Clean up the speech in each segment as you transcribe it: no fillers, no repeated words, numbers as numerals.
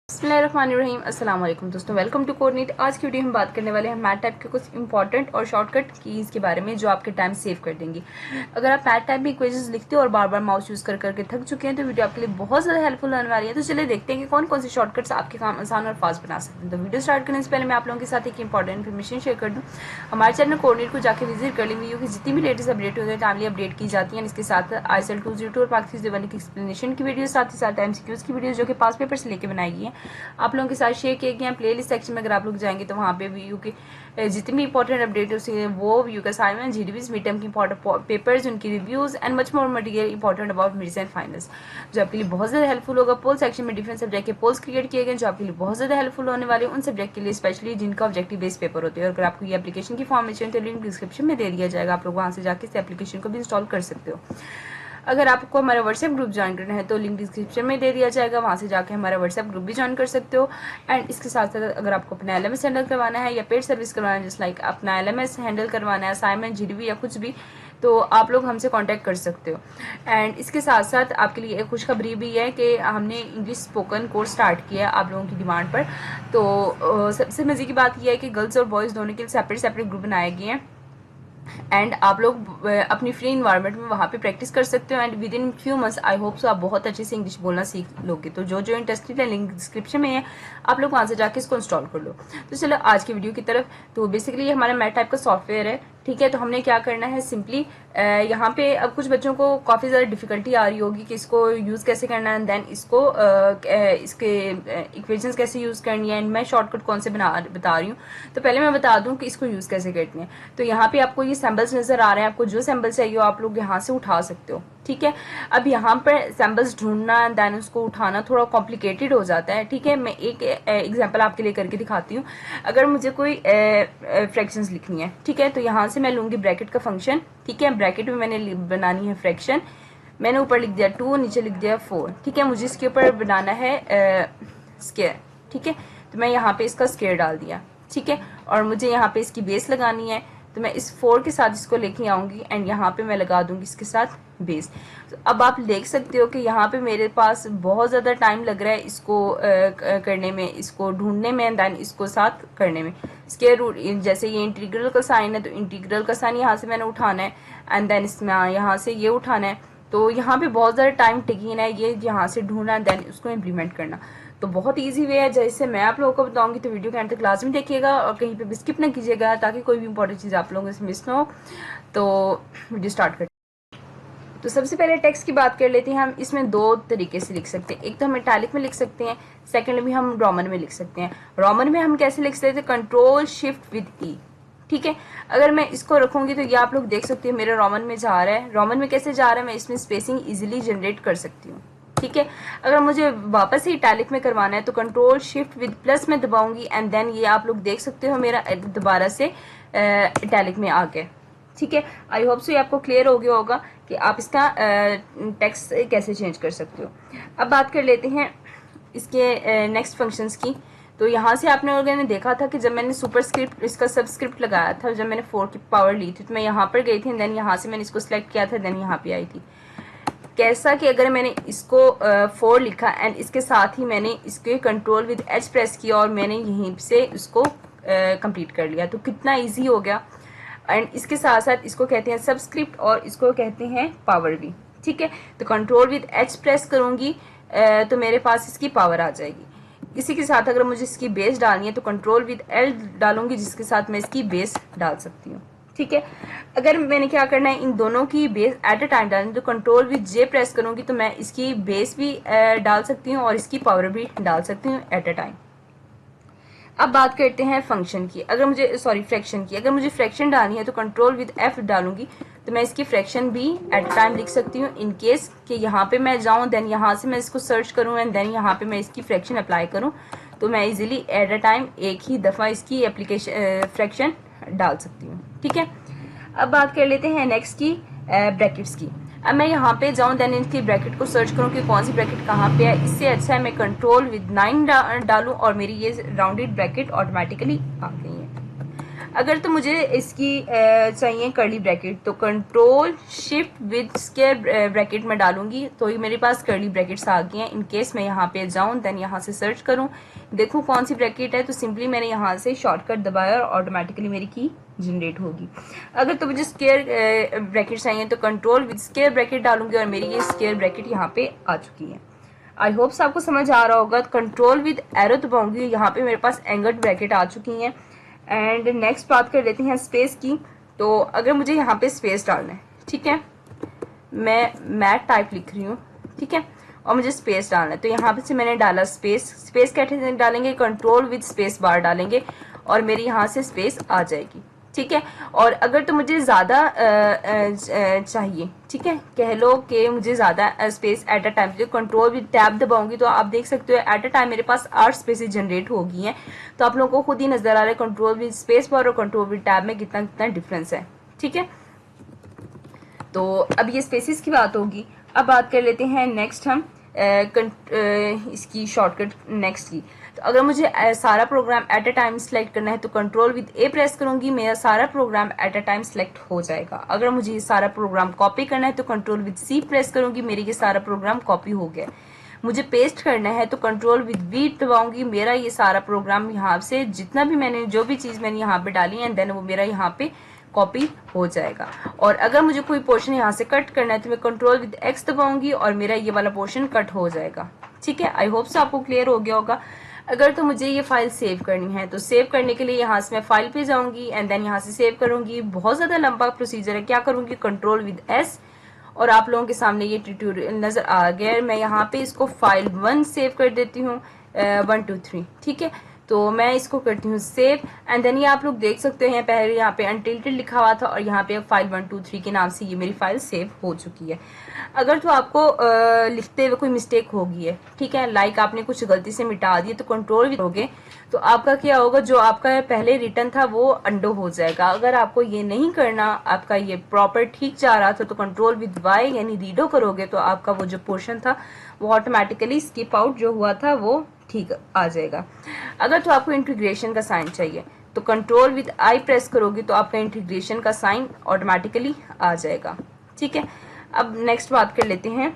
बिस्मिल्लाहिर्रहमानिर्रहीम। अस्सलाम वालेकुम दोस्तों, वेलकम टू कोऑर्डिनेट। आज की वीडियो हम बात करने वाले हैं मैथ टाइप के कुछ इंपॉर्टेंट और शॉर्टकट कीज़ के बारे में जो आपके टाइम सेव कर देंगी। अगर आप मैथ टाइप में इक्वेशंस लिखते हो और बार बार माउस यूज़ कर करके थक चुके हैं तो वीडियो आपके लिए बहुत ज़्यादा हेल्पफुल होने वाली है। तो चलिए देखते हैं कि कौन कौन से शॉर्टकट्स आपके काम आसान और फास्ट बना सकते हैं। तो वीडियो स्टार्ट करने से पहले मैं आप लोगों के साथ एक इंपॉर्टेंट इन्फॉर्मेशन शेयर कर दूँ। हमारे चैनल कोऑर्डिनेट को जाकर विजिट कर लें। वीडियो की जितनी भी लेटेस्ट अपडेट होती है टाइमली अपडेट की जाती है। इसके साथ IELTS 202 और पाकिस्तान ज़बान की एक्सप्लेनेशन की वीडियो, साथ ही साथ MCQs की वीडियो जो कि पास पेपर से लेकर बनाई गई है, आप लोगों के साथ शेयर किए गए हैं। प्लेलिस्ट सेक्शन में अगर आप लोग जाएंगे तो वहाँ पे व्यू के जितनी भी इंपॉर्टेंट अपडेट है वो व्यू का असाइनमेंट, GDBs, मिड टर्म की इंपॉर्टेंट पेपर्स, उनकी reviews and much more material important about medicine finals जो आपके लिए बहुत ज़्यादा हेल्पफुल होगा। पोल सेक्शन में डिफरेंट सब्जेक्ट के पोल्स क्रिएट किए गए जो आपके लिए बहुत ज़्यादा हेल्पफुल होने वाले हैं उन सब्जेक्ट के लिए, स्पेशली जिनका ऑब्जेक्टिव बेस्ड पेपर होते हैं। अगर आपको ये एप्लीकेशन की फॉर्म में चाहिए तो लिंक डिस्क्रिप्शन में दे दिया जाएगा, आप लोग वहाँ से जाकर इस एप्लीकेशन को भी इंस्टॉल कर सकते हो। अगर आपको हमारा व्हाट्सएप ग्रुप ज्वाइन करना है तो लिंक डिस्क्रिप्शन में दे दिया जाएगा, वहाँ से जाके हमारा व्हाट्सएप ग्रुप भी ज्वाइन कर सकते हो। एंड इसके साथ साथ अगर आपको अपना LMS हैंडल करवाना है या पेड सर्विस करवाना है, जस्ट लाइक अपना LMS हैंडल करवाना है, असाइनमेंट, GDB या कुछ भी, तो आप लोग हमसे कांटेक्ट कर सकते हो। एंड इसके साथ साथ आपके लिए एक खुशखबरी भी है कि हमने इंग्लिश स्पोकन कोर्स स्टार्ट किया है आप लोगों की डिमांड पर। तो सबसे मज़े की बात यह है कि गर्ल्स और बॉयज़ दोनों के लिए सेपरेट सेपरेट ग्रुप बनाए गए हैं एंड आप लोग अपनी फ्री इन्वायरमेंट में वहाँ पे प्रैक्टिस कर सकते हो। And with in few months I hope so आप बहुत अच्छे से इंग्लिश बोलना सीख लोगे। तो जो जो इंटरेस्टेड है लिंक डिस्क्रिप्शन में है, आप लोग वहाँ से जाके इसको इंस्टॉल कर लो। तो चलो आज की वीडियो की तरफ। तो बेसिकली ये हमारा मैथ टाइप का सॉफ्टवेयर है, ठीक है। तो हमने क्या करना है, सिंपली यहाँ पे अब कुछ बच्चों को काफ़ी ज़्यादा डिफिकल्टी आ रही होगी कि इसको यूज़ कैसे करना है, देन इसको इसके इक्वेशंस कैसे यूज़ करनी है, एंड मैं शॉर्टकट कौन से बता रही हूँ। तो पहले मैं बता दूँ कि इसको यूज़ कैसे करनी है। तो यहाँ पे आपको ये सैम्बल्स नज़र आ रहे हैं, आपको जो सैम्बल चाहिए हो आप लोग यहाँ से उठा सकते हो, ठीक है। अब यहाँ पर सैम्बल्स ढूंढना देन उसको उठाना थोड़ा कॉम्प्लिकेटेड हो जाता है, ठीक है। मैं एक एग्जांपल आपके लिए करके दिखाती हूँ। अगर मुझे कोई फ्रैक्शंस लिखनी है, ठीक है, तो यहाँ से मैं लूँगी ब्रैकेट का फंक्शन, ठीक है। ब्रैकेट में मैंने बनानी है फ्रैक्शन, मैंने ऊपर लिख दिया 2, नीचे लिख दिया 4, ठीक है। मुझे इसके ऊपर बनाना है स्क्वायर, ठीक है। तो मैं यहाँ पे इसका स्क्वायर डाल दिया, ठीक है। और मुझे यहाँ पे इसकी बेस लगानी है, तो मैं इस 4 के साथ इसको लेके आऊँगी एंड यहाँ पे मैं लगा दूँगी इसके साथ बेस। तो अब आप देख सकते हो कि यहाँ पे मेरे पास बहुत ज़्यादा टाइम लग रहा है इसको करने में, इसको ढूंढने में, देन इसको साथ करने में। स्क्वायर रूट, जैसे ये इंटीग्रल का साइन है तो इंटीग्रल का साइन यहाँ से मैंने उठाना है एंड देन इसमें यहाँ से ये उठाना है। तो यहाँ पे बहुत ज़्यादा टाइम टेकिंग है ये यहाँ से ढूंढना देन उसको इम्प्लीमेंट करना। तो बहुत इजी वे है जैसे मैं आप लोगों को बताऊंगी, तो वीडियो के एंड तक लाजमी देखिएगा और कहीं पे भी स्किप ना कीजिएगा ताकि कोई भी इंपॉर्टेंट चीज़ आप लोगों से मिस ना हो। तो वीडियो स्टार्ट करते हैं। तो सबसे पहले टेक्स्ट की बात कर लेते हैं। हम इसमें दो तरीके से लिख सकते हैं, एक तो हम इटैलिक में लिख सकते हैं, सेकेंड में हम रोमन में लिख सकते हैं। रोमन में हम कैसे लिख सकते हैं, कंट्रोल शिफ्ट विद ई, ठीक है। अगर मैं इसको रखूंगी तो ये आप लोग देख सकते हैं मेरे रोमन में जा रहा है। रोमन में कैसे जा रहा है, मैं इसमें स्पेसिंग इजीली जनरेट कर सकती हूँ, ठीक है। अगर मुझे वापस से इटैलिक में करवाना है तो कंट्रोल शिफ्ट विद प्लस में दबाऊंगी एंड देन ये आप लोग देख सकते हो मेरा दोबारा से इटैलिक में आ गया, ठीक है। आई होप सो ये आपको क्लियर हो गया होगा कि आप इसका टेक्स्ट कैसे चेंज कर सकते हो। अब बात कर लेते हैं इसके नेक्स्ट फंक्शंस की। तो यहाँ से आपने लोगों ने देखा था कि जब मैंने सुपरस्क्रिप्ट इसका सबस्क्रिप्ट लगाया था, जब मैंने 4 की पावर ली थी तो मैं यहाँ पर गई थी, देन यहाँ से मैंने इसको सिलेक्ट किया था, देन यहाँ पे आई थी। कैसा कि अगर मैंने इसको 4 लिखा एंड इसके साथ ही मैंने इसके कंट्रोल विद H प्रेस किया और मैंने यहीं से उसको कंप्लीट कर लिया, तो कितना इजी हो गया। एंड इसके साथ साथ इसको कहते हैं सबस्क्रिप्ट और इसको कहते हैं पावर भी, ठीक है। तो कंट्रोल विद H प्रेस करूंगी तो मेरे पास इसकी पावर आ जाएगी। इसी के साथ अगर मुझे इसकी बेस डालनी है तो कंट्रोल विद L डालूंगी जिसके साथ मैं इसकी बेस डाल सकती हूँ, ठीक है। अगर मैंने क्या करना है इन दोनों की बेस एट अ टाइम डालनी तो कंट्रोल विद J प्रेस करूंगी तो मैं इसकी बेस भी डाल सकती हूँ और इसकी पावर भी डाल सकती हूँ एट अ टाइम। अब बात करते हैं फंक्शन की। अगर मुझे फ्रैक्शन की, अगर मुझे फ्रैक्शन डालनी है तो कंट्रोल विद F डालूंगी तो मैं इसकी फ्रैक्शन भी एट टाइम लिख सकती हूँ। इन केस कि यहाँ पे मैं जाऊँ देन यहाँ से मैं इसको सर्च करूँ एंड देन यहाँ पे मैं इसकी फ्रैक्शन अप्लाई करूँ तो मैं इजीली एट अ टाइम एक ही दफ़ा इसकी एप्लीकेशन फ्रैक्शन डाल सकती हूँ, ठीक है। अब बात कर लेते हैं नेक्स्ट की ब्रैकेट्स की। अब मैं यहाँ पे जाऊँ देन इनकी ब्रैकेट को सर्च करूँ कि कौन सी ब्रैकेट कहाँ पे है। इससे अच्छा है मैं कंट्रोल विद 9 डालूँ और मेरी ये राउंडेड ब्रैकेट ऑटोमेटिकली आ गई है। अगर तो मुझे इसकी चाहिए कर्ली ब्रैकेट, तो control shift with square bracket में डालूंगी, तो ये मेरे पास कर्ली ब्रैकेट्स आ गई हैं। इन केस मैं यहाँ पे जाऊँ, देन यहाँ से सर्च करूँ, देखूँ कौन सी ब्रैकेट है, तो सिंपली मैंने यहाँ से शॉर्टकट दबाया और ऑटोमेटिकली मेरी की जनरेट होगी। अगर तो मुझे स्क्वायर ब्रैकेट चाहिए तो कंट्रोल विद स्क्वायर ब्रैकेट डालूंगी और मेरी ये स्क्वायर ब्रैकेट यहाँ पे आ चुकी है। आई होप्स आपको समझ आ रहा होगा। कंट्रोल विद एरो दबाऊंगी, यहाँ पे मेरे पास एंगल्ड ब्रैकेट आ चुकी हैं। एंड नेक्स्ट बात कर लेते हैं स्पेस की। तो अगर मुझे यहाँ पे स्पेस डालना है, ठीक है, मैं मैट टाइप लिख रही हूँ, ठीक है, और मुझे स्पेस डालना है, तो यहाँ पे से मैंने डाला स्पेस। स्पेस कैसे डालेंगे, कंट्रोल विद स्पेस बार डालेंगे और मेरी यहाँ से स्पेस आ जाएगी, ठीक है। और अगर तो मुझे ज़्यादा चाहिए, ठीक है, कह लो कि मुझे ज़्यादा space at a time, control with tab दबाऊंगी तो आप देख सकते हो एट अ टाइम मेरे पास 8 स्पेसेस जनरेट हो गई हैं। तो आप लोगों को खुद ही नजर आ रहा है कंट्रोल विद स्पेस बार और कंट्रोल विद टैब में कितना कितना डिफरेंस है, ठीक है। तो अब ये स्पेसिस की बात होगी। अब बात कर लेते हैं नेक्स्ट हम इसकी शॉर्टकट नेक्स्ट की। तो अगर मुझे सारा program at a time select करना है तो कंट्रोल विद ए प्रेस करूंगी, मेरा सारा program at a time select हो जाएगा। अगर मुझे ये सारा प्रोग्राम कॉपी करना है तो कंट्रोल विद सी प्रेस करूंगी, मेरी ये सारा प्रोग्राम कॉपी हो गया। मुझे पेस्ट करना है तो कंट्रोल विद वी दबाऊंगी, मेरा ये सारा प्रोग्राम यहाँ से जितना भी मैंने जो भी चीज मैंने यहाँ पे डाली है देन वो मेरा यहाँ पे कॉपी हो जाएगा। और अगर मुझे कोई पोर्शन यहाँ से कट करना है तो मैं कंट्रोल विद एक्स दबाऊंगी और मेरा ये वाला पोर्शन कट हो जाएगा, ठीक है। आई होप से आपको क्लियर हो गया होगा। अगर तो मुझे ये फाइल सेव करनी है तो सेव करने के लिए यहाँ से मैं फाइल पे जाऊंगी एंड देन यहाँ से सेव करूंगी। बहुत ज्यादा लंबा प्रोसीजर है, क्या करूंगी, कंट्रोल विद एस, और आप लोगों के सामने ये ट्यूटोरियल नजर आ गया है। मैं यहाँ पे इसको फाइल 1 सेव कर देती हूँ, 1 2 3, ठीक है। तो मैं इसको करती हूँ सेव एंड देन ये आप लोग देख सकते हैं पहले यहाँ पे अनटिल्टेड लिखा हुआ था और यहाँ पे फाइल 1 2 3 के नाम से ये मेरी फाइल सेव हो चुकी है। अगर तो आपको लिखते हुए कोई मिस्टेक होगी है, ठीक है, लाइक आपने कुछ गलती से मिटा दिए तो कंट्रोल करोगे तो आपका क्या होगा, जो आपका पहले रिटर्न था वो अंडो हो जाएगा। अगर आपको ये नहीं करना, आपका ये प्रॉपर ठीक जा रहा था तो कंट्रोल विद वाई यानी रीडो करोगे तो आपका वो जो पोर्शन था वो ऑटोमेटिकली स्किप आउट जो हुआ था वो ठीक आ जाएगा। अगर तो आपको इंटीग्रेशन का साइन चाहिए तो कंट्रोल विद आई प्रेस करोगे तो आपका इंटीग्रेशन का साइन ऑटोमेटिकली आ जाएगा, ठीक है। अब नेक्स्ट बात कर लेते हैं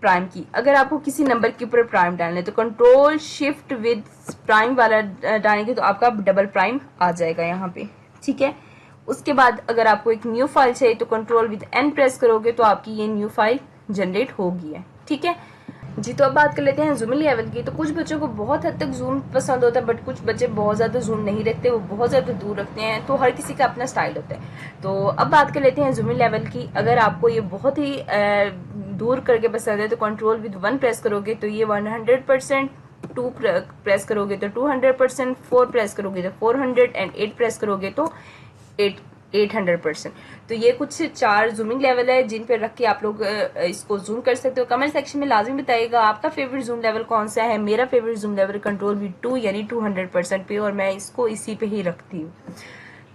प्राइम की। अगर आपको किसी नंबर के ऊपर प्राइम डालना है तो कंट्रोल शिफ्ट विद प्राइम वाला डालेंगे तो आपका डबल प्राइम आ जाएगा यहाँ पे, ठीक है। उसके बाद अगर आपको एक न्यू फाइल चाहिए तो कंट्रोल विद एन प्रेस करोगे तो आपकी ये न्यू फाइल जनरेट होगी है, ठीक है जी। तो अब बात कर लेते हैं जूम लेवल की। तो कुछ बच्चों को बहुत हद तक जूम पसंद होता है बट कुछ बच्चे बहुत ज्यादा जूम नहीं रखते, वो बहुत ज्यादा दूर रखते हैं, तो हर किसी का अपना स्टाइल होता है। तो अब बात कर लेते हैं जूम लेवल की। अगर आपको ये बहुत ही दूर करके पसंद है तो कंट्रोल विद 1 प्रेस करोगे तो ये 100%, 2 प्रेस करोगे तो 200%, 4 प्रेस करोगे तो 400 एंड 8 प्रेस करोगे तो 800%। तो ये कुछ 4 जूमिंग लेवल है जिन पे रख के आप लोग इसको जूम कर सकते हो। कमेंट सेक्शन में लाजिम बताइएगा आपका फेवरेट जूम लेवल कौन सा है। मेरा favourite zoom level control with 2 यानी 200% पे और मैं इसको इसी पे ही रखती हूँ।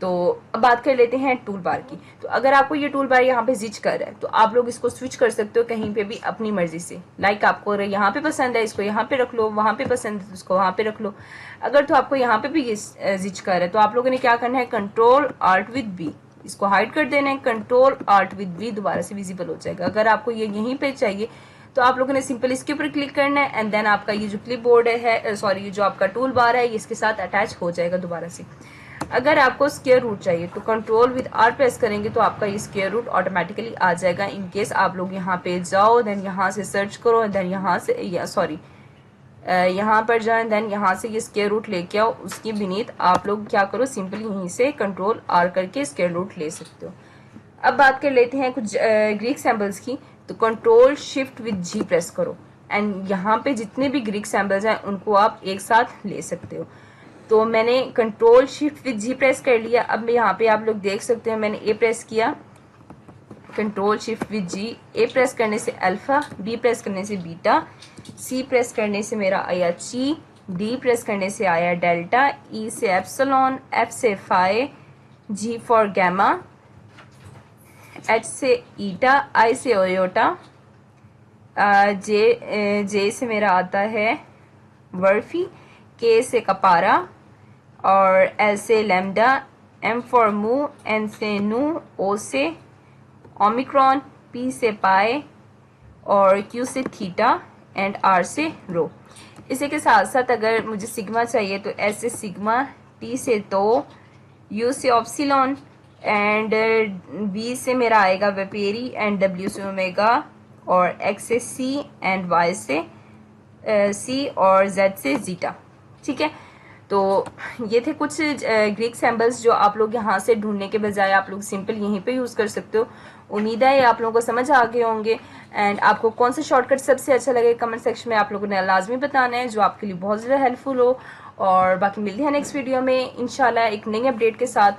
तो अब बात कर लेते हैं टूल बार की। तो अगर आपको ये टूल बार यहाँ पे जिच कर रहा है तो आप लोग इसको स्विच कर सकते हो कहीं पे भी अपनी मर्जी से। लाइक आपको यहाँ पे पसंद है इसको यहाँ पे रख लो, वहां पे पसंद है इसको वहां पे रख लो। अगर तो आपको यहाँ पे भी ये जिच कर रहा है तो आप लोगों ने क्या करना है, कंट्रोल आल्ट विद बी, इसको हाइड कर देना है, कंट्रोल आल्ट विद बी दोबारा से विजिबल हो जाएगा। अगर आपको ये यहीं पे चाहिए तो आप लोगों ने सिंपल इसके ऊपर क्लिक करना है एंड देन आपका ये जो क्लिप बोर्ड है सॉरी जो आपका टूल बार है ये इसके साथ अटैच हो जाएगा दोबारा से। अगर आपको स्क्वायर रूट चाहिए तो कंट्रोल विद आर प्रेस करेंगे तो आपका ये स्क्वायर रूट ऑटोमेटिकली आ जाएगा। इन केस आप लोग यहाँ पे जाओ देन यहाँ से सर्च करो देन यहाँ से सॉरी यहाँ पर जाए देन यहाँ से ये स्क्वायर रूट लेके आओ, उसके बीनीथ आप लोग क्या करो, सिंपली यहीं से कंट्रोल आर करके स्क्वायर रूट ले सकते हो। अब बात कर लेते हैं कुछ ग्रीक सैम्बल्स की। तो control shift with g press करो एंड यहाँ पे जितने भी ग्रीक सैम्बल्स हैं उनको आप एक साथ ले सकते हो। तो मैंने control shift with g press कर लिया। अब यहाँ पे आप लोग देख सकते हैं मैंने ए प्रेस किया, control shift with g, a press करने से अल्फा, बी प्रेस करने से बीटा, सी प्रेस करने से मेरा आया ची, डी प्रेस करने से आया डेल्टा, ई से एप्सिलॉन, एफ से phi, g for gamma, h से ईटा, आई से ओयोटा, जे से मेरा आता है वर्फी, के से कपारा, और एल से लैम्डा, एम फॉर मू, एन से नू, ओ से ओमिक्रॉन, पी से पाए और क्यू से थीटा एंड आर से रो। इसी के साथ साथ अगर मुझे सिग्मा चाहिए तो एस से सिग्मा, टी से तो, यू से ऑप्सिलॉन एंड वी से मेरा आएगा वेपेरी एंड डब्ल्यू से ओमेगा और एक्स से सी एंड वाई से सी और जेड से जीटा। ठीक है, तो ये थे कुछ ग्रीक सिंबल्स जो आप लोग यहाँ से ढूंढने के बजाय आप लोग सिंपल यहीं पे यूज़ कर सकते हो। उम्मीद है आप लोगों को समझ आ गए होंगे। एंड आपको कौन सा शॉर्टकट सबसे अच्छा लगे कमेंट सेक्शन में आप लोगों ने लाजमी बताना है, जो आपके लिए बहुत ज़्यादा हेल्पफुल हो। और बाकी मिलते हैं नेक्स्ट वीडियो में इंशाल्लाह एक नई अपडेट के साथ।